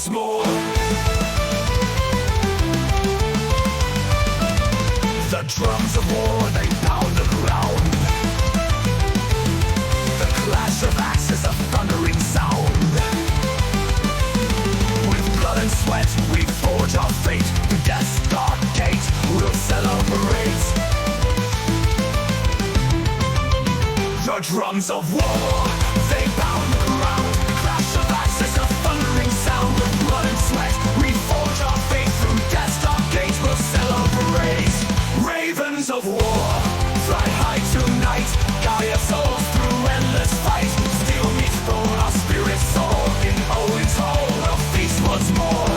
once more. The drums of war, they pound the ground. The clash of axes, a thundering sound. With blood and sweat, we forge our fate. To death's dark gate, we'll celebrate. The drums of war, they pound the ground. The clash of axes, a thundering sound. With blood and sweat, we forge our fate. Through death's dark gate, we'll celebrate. Ravens of war, fly high tonight. Guide our souls through endless fight. Steel meets bone, our spirits soar. In Owen's hall, we'll feast once more.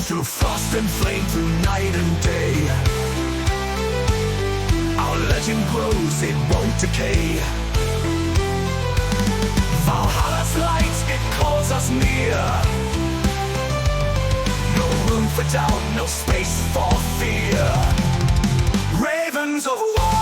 Through frost and flame, through night and day, our legend grows, it won't decay. Valhalla's light, it calls us near. No room for doubt, no space for fear. Ravens of war.